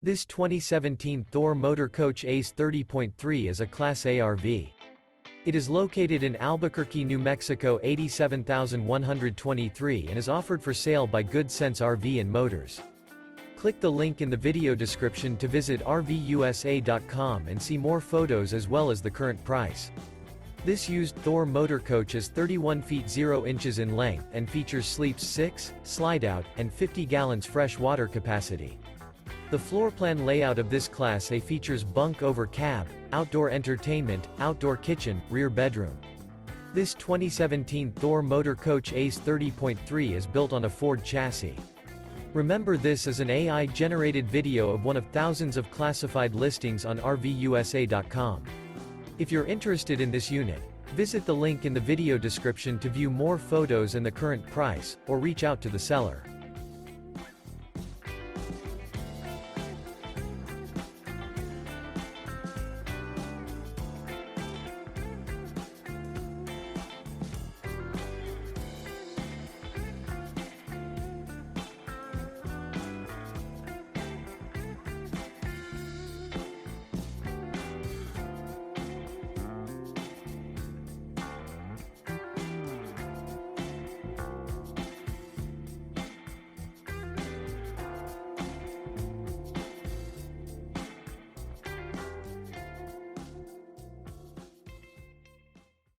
This 2017 Thor Motor Coach ACE 30.3 is a Class A RV. It is located in Albuquerque, New Mexico 87,123 and is offered for sale by Good Sense RV and Motors. Click the link in the video description to visit RVUSA.com and see more photos as well as the current price. This used Thor Motor Coach is 31 feet 0 inches in length and features sleeps 6, slide-out, and 50 gallons fresh water capacity. The floor plan layout of this Class A features bunk over cab, outdoor entertainment, outdoor kitchen, rear bedroom. This 2017 Thor Motor Coach ACE 30.3 is built on a Ford chassis. Remember, this is an AI-generated video of one of thousands of classified listings on RVUSA.com. If you're interested in this unit, visit the link in the video description to view more photos and the current price, or reach out to the seller.